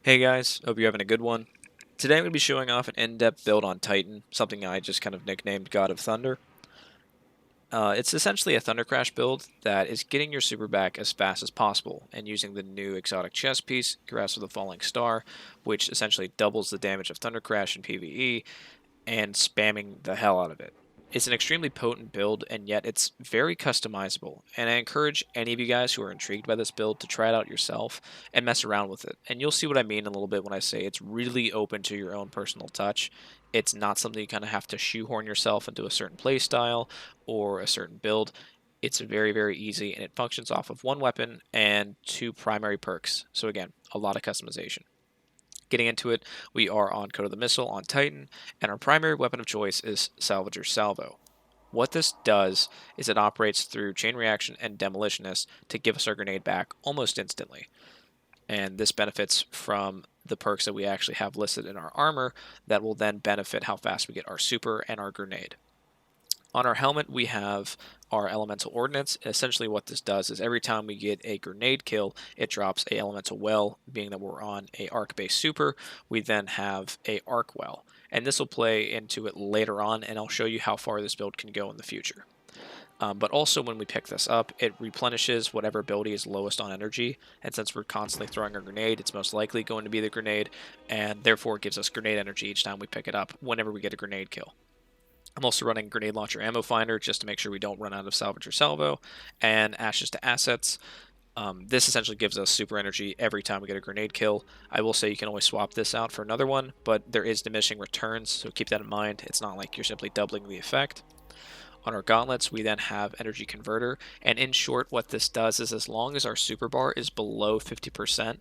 Hey guys, hope you're having a good one. Today I'm going to be showing off an in-depth build on Titan, something I just kind of nicknamed God of Thunder. It's essentially a Thundercrash build that is getting your super back as fast as possible and using the new exotic chest piece, Grasp of the Falling Star, which essentially doubles the damage of Thundercrash in PvE and spamming the hell out of it. It's an extremely potent build, and yet it's very customizable, and I encourage any of you guys who are intrigued by this build to try it out yourself and mess around with it. And you'll see what I mean in a little bit when I say it's really open to your own personal touch. It's not something you kind of have to shoehorn yourself into a certain playstyle or a certain build. It's very, very easy, and it functions off of one weapon and two primary perks. So again, a lot of customization. Getting into it, we are on Code of the Missile on Titan, and our primary weapon of choice is Salvager Salvo. What this does is it operates through chain reaction and demolitionist to give us our grenade back almost instantly. And this benefits from the perks that we actually have listed in our armor that will then benefit how fast we get our super and our grenade. On our helmet, we have our elemental ordnance. Essentially what this does is every time we get a grenade kill, it drops a elemental well. Being that we're on a arc based super, we then have a arc well, and this will play into it later on, and I'll show you how far this build can go in the future. But also when we pick this up, it replenishes whatever ability is lowest on energy, and since we're constantly throwing a grenade, it's most likely going to be the grenade, and therefore it gives us grenade energy each time we pick it up whenever we get a grenade kill. I'm also running Grenade Launcher Ammo Finder just to make sure we don't run out of Salvage or Salvo, and Ashes to Assets. This essentially gives us super energy every time we get a grenade kill. I will say you can always swap this out for another one, but there is diminishing returns, so keep that in mind. It's not like you're simply doubling the effect. On our gauntlets, we then have Energy Converter, and in short, what this does is as long as our super bar is below 50%,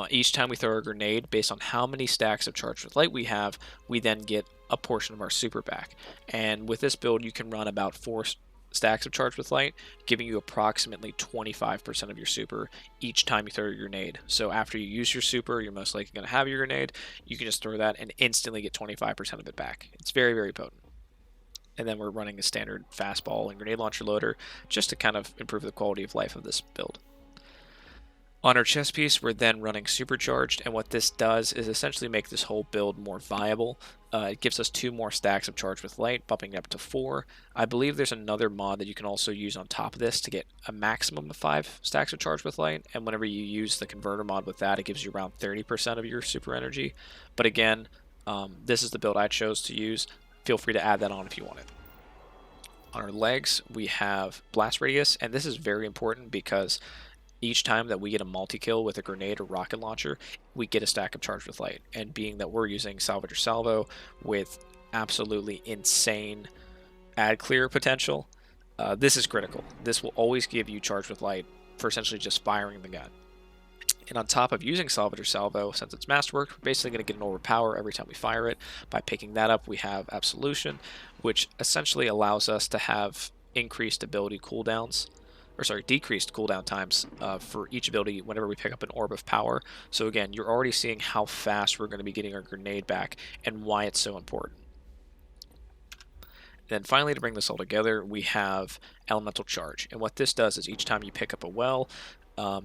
each time we throw a grenade, based on how many stacks of Charged with Light we have, we then get a portion of our super back. And with this build, you can run about 4 stacks of Charged with Light, giving you approximately 25% of your super each time you throw your grenade. So after you use your super, you're most likely going to have your grenade. You can just throw that and instantly get 25% of it back. It's very, very potent. And then we're running a standard fastball and grenade launcher loader just to kind of improve the quality of life of this build. On our chest piece, we're then running Supercharged, and what this does is essentially make this whole build more viable. It gives us 2 more stacks of Charged with Light, bumping it up to 4. I believe there's another mod that you can also use on top of this to get a maximum of 5 stacks of Charged with Light, and whenever you use the Converter mod with that, it gives you around 30% of your super energy. But again, this is the build I chose to use. Feel free to add that on if you want it. On our legs, we have Blast Radius, and this is very important because each time that we get a multi-kill with a grenade or rocket launcher, we get a stack of Charged with Light. And being that we're using Salvager Salvo with absolutely insane ad clear potential, this is critical. This will always give you Charged with Light for essentially just firing the gun. And on top of using Salvager Salvo, since it's Masterwork, we're basically going to get an overpower every time we fire it. By picking that up, we have Absolution, which essentially allows us to have increased ability cooldowns decreased cooldown times for each ability whenever we pick up an Orb of Power. So again, you're already seeing how fast we're going to be getting our grenade back and why it's so important. Then finally, to bring this all together, we have Elemental Charge. And what this does is each time you pick up a well,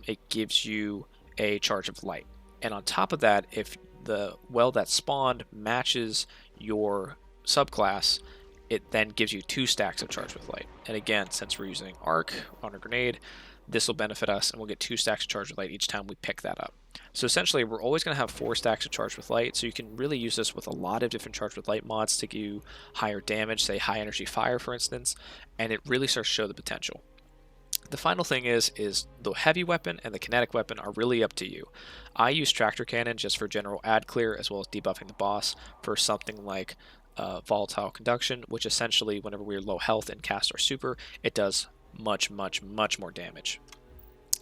it gives you a charge of light. And on top of that, if the well that spawned matches your subclass, it then gives you 2 stacks of Charge with Light. And again, since we're using Arc on a grenade, this will benefit us, and we'll get 2 stacks of Charge with Light each time we pick that up. So essentially, we're always going to have 4 stacks of Charge with Light, so you can really use this with a lot of different Charge with Light mods to give you higher damage, say High Energy Fire, for instance, and it really starts to show the potential. The final thing is the heavy weapon and the kinetic weapon are really up to you. I use Tractor Cannon just for general ad clear, as well as debuffing the boss for something like volatile conduction, which essentially whenever we're low health and cast our super, it does much more damage.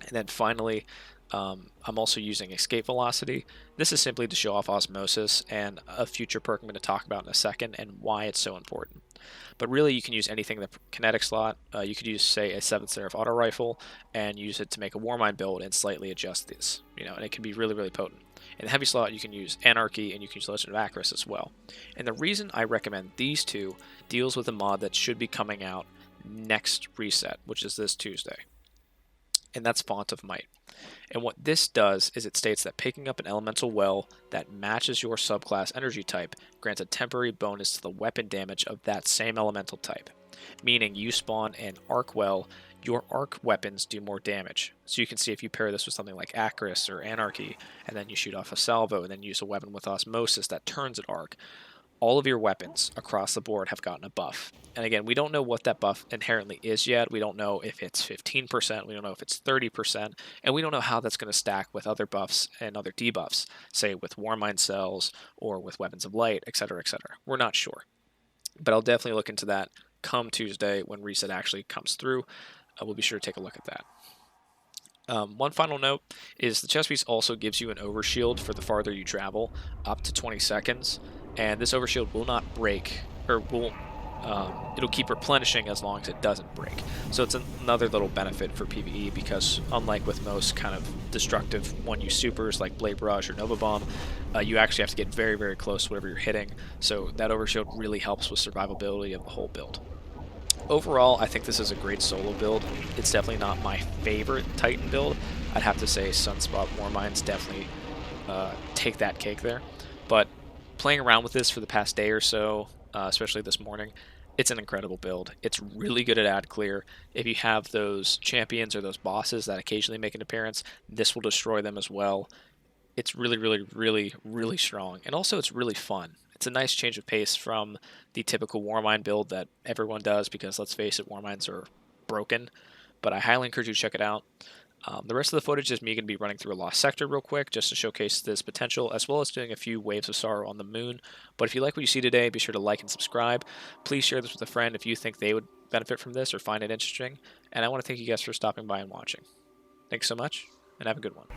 And then finally, I'm also using escape velocity. This is simply to show off osmosis and a future perk I'm going to talk about in a second and why it's so important. But really, you can use anything in the kinetic slot. You could use, say, a 7th Seraph auto rifle and use it to make a Warmind build and slightly adjust this, and it can be really potent. In the heavy slot, you can use Anarchy and you can use Legend of Acris as well. And the reason I recommend these two deals with a mod that should be coming out next reset, which is this Tuesday. And that's Font of Might. And what this does is it states that picking up an elemental well that matches your subclass energy type grants a temporary bonus to the weapon damage of that same elemental type. Meaning you spawn an arc well, your arc weapons do more damage. So you can see if you pair this with something like Acris or Anarchy, and then you shoot off a Salvo, and then use a weapon with Osmosis that turns at arc, all of your weapons across the board have gotten a buff. And again, we don't know what that buff inherently is yet. We don't know if it's 15%, we don't know if it's 30%, and we don't know how that's going to stack with other buffs and other debuffs, say with Warmind cells or with Weapons of Light, etc., etc. We're not sure. But I'll definitely look into that come Tuesday when reset actually comes through. We'll be sure to take a look at that. One final note is the chest piece also gives you an overshield for the farther you travel, up to 20 seconds, and this overshield will not break, or it'll keep replenishing as long as it doesn't break. So it's another little benefit for PvE, because unlike with most kind of destructive one-use supers like Blade Barrage or Nova Bomb, you actually have to get very, very close to whatever you're hitting, so that overshield really helps with survivability of the whole build. Overall, I think this is a great solo build. It's definitely not my favorite Titan build. I'd have to say Sunspot Warminds definitely take that cake there. But playing around with this for the past day or so, especially this morning, it's an incredible build. It's really good at ad clear. If you have those champions or those bosses that occasionally make an appearance, this will destroy them as well. It's really, really, really, really strong. And also it's really fun. It's a nice change of pace from the typical Warmind build that everyone does, because let's face it, Warminds are broken. But I highly encourage you to check it out. The rest of the footage is me going to be running through a Lost Sector real quick, just to showcase this potential, as well as doing a few Waves of Sorrow on the moon. But if you like what you see today, be sure to like and subscribe. Please share this with a friend if you think they would benefit from this or find it interesting. And I want to thank you guys for stopping by and watching. Thanks so much, and have a good one.